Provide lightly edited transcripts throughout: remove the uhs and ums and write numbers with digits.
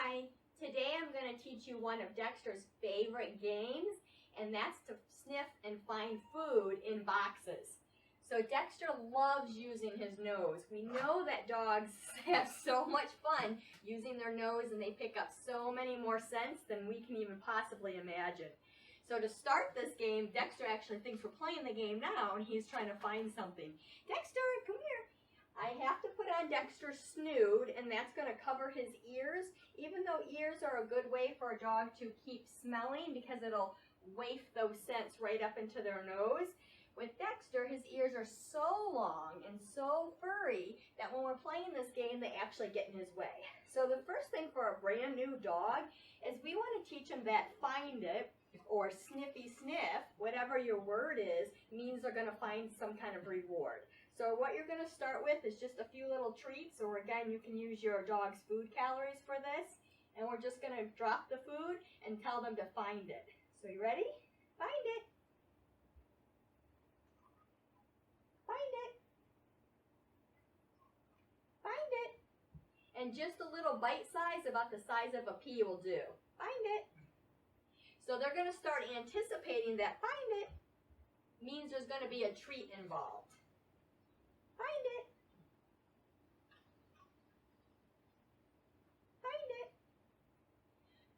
Hi, today I'm going to teach you one of Dexter's favorite games, and that's to sniff and find food in boxes. So Dexter loves using his nose. We know that dogs have so much fun using their nose, and they pick up so many more scents than we can even possibly imagine. So to start this game, Dexter actually thinks we're playing the game now, and he's trying to find something. Dexter, come here. I have to put on Dexter's snood, and that's going to cover his ears, even though ears are a good way for a dog to keep smelling because it'll waft those scents right up into their nose. With Dexter, his ears are so long and so furry that when we're playing this game, they actually get in his way. So the first thing for a brand new dog is we want to teach him that find it, or sniffy sniff, whatever your word is, means they're going to find some kind of reward. So what you're going to start with is just a few little treats, or again, you can use your dog's food calories for this. And we're just going to drop the food and tell them to find it. So you ready? Find it. Find it. Find it. And just a little bite size, about the size of a pea will do. Find it. So they're going to start anticipating that find it means there's going to be a treat involved. Find it. Find it.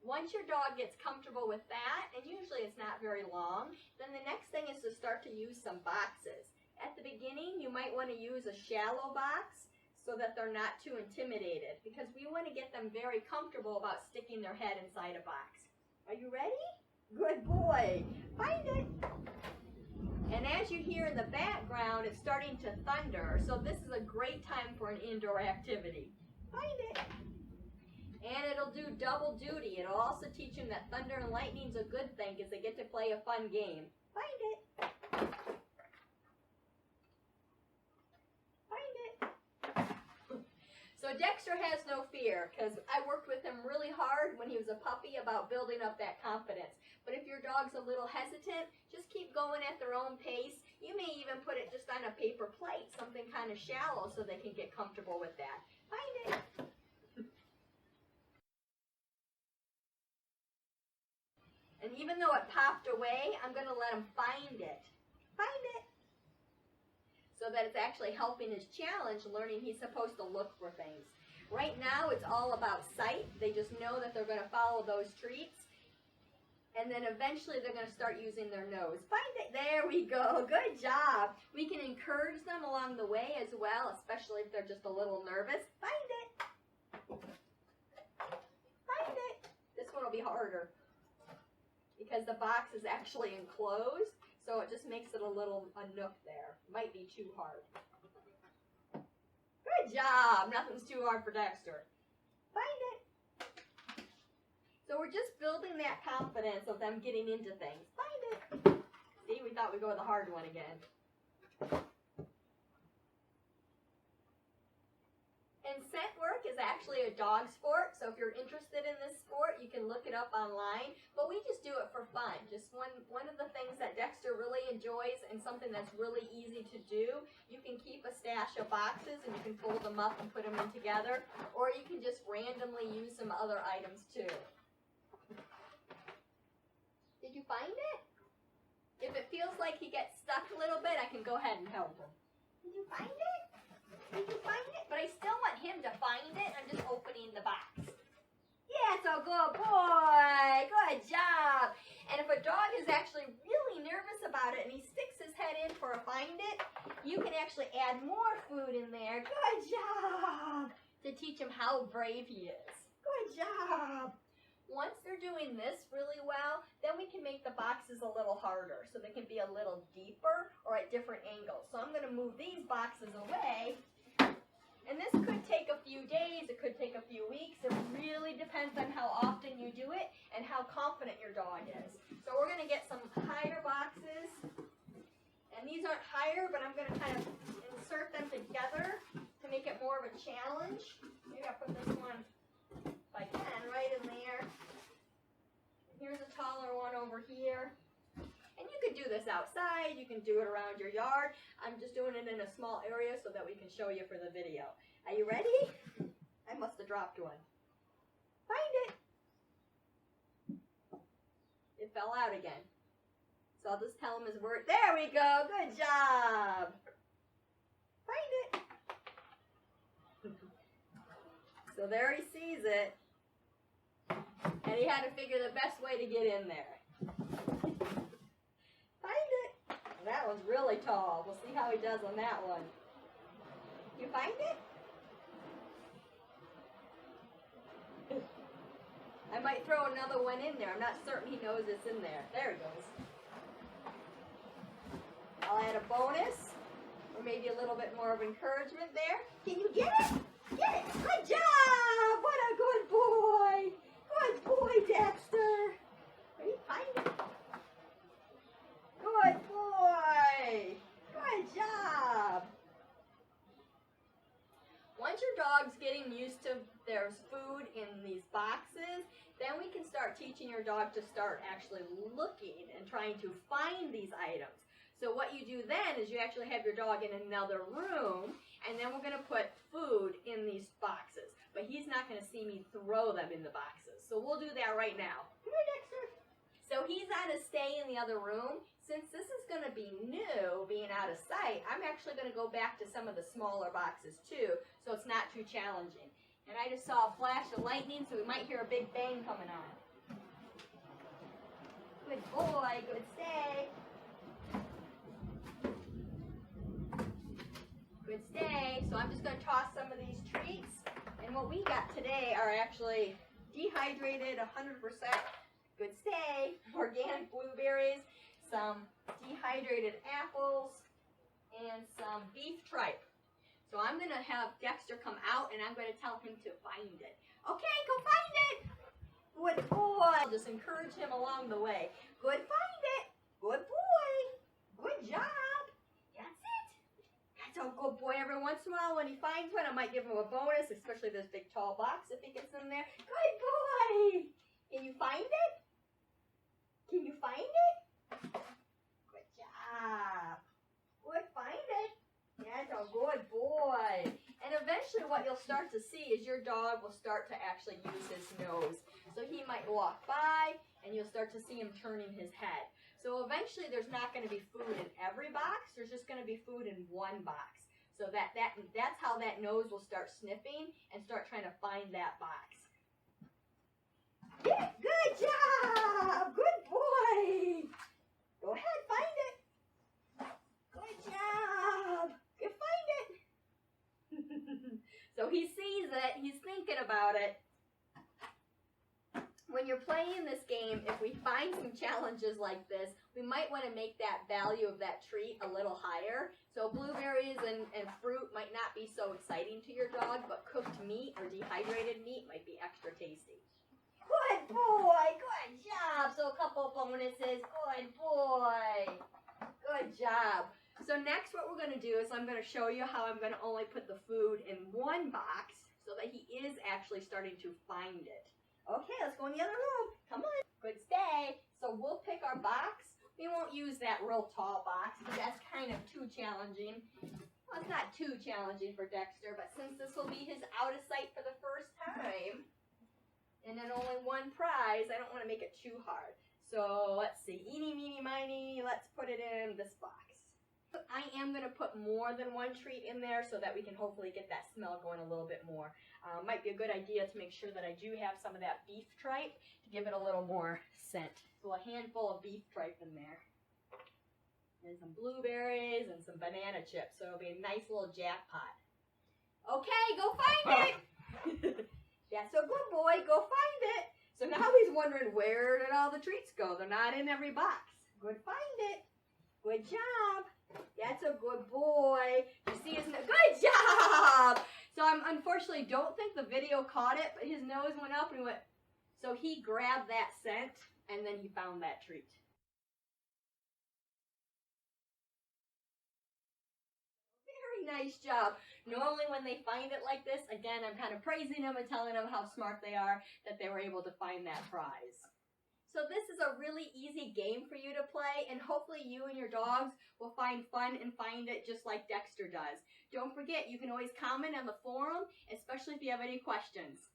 Once your dog gets comfortable with that, and usually it's not very long, then the next thing is to start to use some boxes. At the beginning, you might want to use a shallow box so that they're not too intimidated, because we want to get them very comfortable about sticking their head inside a box. Are you ready? Good boy. Find it. And as you hear in the background, it's starting to thunder, so this is a great time for an indoor activity. Find it. And it'll do double duty. It'll also teach them that thunder and lightning's a good thing because they get to play a fun game. Find it. Find it. So Dexter has no fear because I worked with him really hard when he was a puppy about building up that confidence. But if your dog's a little hesitant, just keep going at their own pace. You may even put it just on a paper plate, something kind of shallow, so they can get comfortable with that. Find it. And even though it popped away, I'm going to let him find it. Find it. So that it's actually helping his challenge, learning he's supposed to look for things. Right now, it's all about sight. They just know that they're going to follow those treats. And then eventually they're going to start using their nose. Find it. There we go. Good job. We can encourage them along the way as well, especially if they're just a little nervous. Find it. Find it. This one will be harder because the box is actually enclosed, so it just makes it a nook there. Might be too hard. Good job. Nothing's too hard for Dexter. Find it. So we're just building that confidence of them getting into things. Find it. See, we thought we'd go with the hard one again. And scent work is actually a dog sport, so if you're interested in this sport, you can look it up online. But we just do it for fun. Just one of the things that Dexter really enjoys, and something that's really easy to do. You can keep a stash of boxes, and you can fold them up and put them in together, or you can just randomly use some other items too. Did you find it? If it feels like he gets stuck a little bit, I can go ahead and help him. Did you find it? Did you find it? But I still want him to find it. I'm just opening the box. Yeah, so good boy. Good job. And if a dog is actually really nervous about it and he sticks his head in for a find it, you can actually add more food in there. Good job. To teach him how brave he is. Good job. Once they're doing this really well, then we can make the boxes a little harder so they can be a little deeper or at different angles. So I'm going to move these boxes away. And this could take a few days, it could take a few weeks. It really depends on how often you do it and how confident your dog is. So we're going to get some higher boxes. And these aren't higher, but I'm going to kind of insert them together to make it more of a challenge. Maybe I'll put this one, if I can, right in there. Here's a taller one over here. And you could do this outside, you can do it around your yard. I'm just doing it in a small area so that we can show you for the video. Are you ready? I must have dropped one. Find fell out again. So I'll just tell him his word. There we go. Good job. Find it. So there he sees it. And he had to figure the best way to get in there. Find it. That one's really tall. We'll see how he does on that one. You find it? I might throw another one in there. I'm not certain he knows it's in there. There it goes. I'll add a bonus, or maybe a little bit more of encouragement there. Can you get it? Get it! Good job! What a good boy! Good boy, Dexter! Will you find it? Good boy! Good job! Once your dog's getting used to there's food in these boxes, then we can start teaching your dog to start actually looking and trying to find these items. So what you do then is you actually have your dog in another room, and then we're going to put food in these boxes. But he's not going to see me throw them in the boxes. So we'll do that right now. Come here, Dexter. So he's got to stay in the other room. Since this is going to be new, being out of sight, I'm actually going to go back to some of the smaller boxes too, so it's not too challenging. And I just saw a flash of lightning, so we might hear a big bang coming on. Good boy, good stay. Good stay. So I'm just going to toss some of these treats. And what we got today are actually dehydrated 100%. Good stay. Organic blueberries, some dehydrated apples, and some beef tripe. So I'm going to have Dexter come out and I'm going to tell him to find it. Okay, go find it. Good boy. I'll just encourage him along the way. Good, find it. Good boy. Good job. That's it. That's a good boy. Every once in a while when he finds one, I might give him a bonus, especially this big tall box if he gets in there. Good boy. Can you find it? Can you find it? Good job. Good, find it. That's a good boy. And eventually what you'll start to see is your dog will start to actually use his nose. So he might walk by and you'll start to see him turning his head. So eventually there's not going to be food in every box. There's just going to be food in one box. So that's how that nose will start sniffing and start trying to find that box. Yeah, good job! Good boy! Go ahead, find it. Good job! You find it. So he sees it, he's thinking about it. When you're playing this game, if we find some challenges like this, we might want to make that value of that treat a little higher. So blueberries and fruit might not be so exciting to your dog, but cooked meat or dehydrated meat might be extra tasty. Good boy, good job. So a couple bonuses, good boy. Good job. So next what we're going to do is I'm going to show you how I'm going to only put the food in one box so that he is actually starting to find it. Okay, let's go in the other room. Come on. Good stay. So we'll pick our box. We won't use that real tall box because that's kind of too challenging. Well, it's not too challenging for Dexter, but since this will be his out of sight for the first time, and then only one prize, I don't want to make it too hard. So let's see. Eeny, meeny, miny. Let's put it in this box. I am going to put more than one treat in there so that we can hopefully get that smell going a little bit more. Might be a good idea to make sure that I do have some of that beef tripe to give it a little more scent. So a handful of beef tripe in there. And some blueberries and some banana chips. So it'll be a nice little jackpot. Okay, go find it! That's a good boy. Go find it. So now he's wondering, where did all the treats go? They're not in every box. Good, find it. Good job. That's a good boy. You see his nose? Good job. So I unfortunately don't think the video caught it, but his nose went up and he went. So he grabbed that scent and then he found that treat. Nice job. Normally when they find it like this, again, I'm kind of praising them and telling them how smart they are that they were able to find that prize. So this is a really easy game for you to play, and hopefully you and your dogs will find fun and find it just like Dexter does. Don't forget, you can always comment on the forum, especially if you have any questions.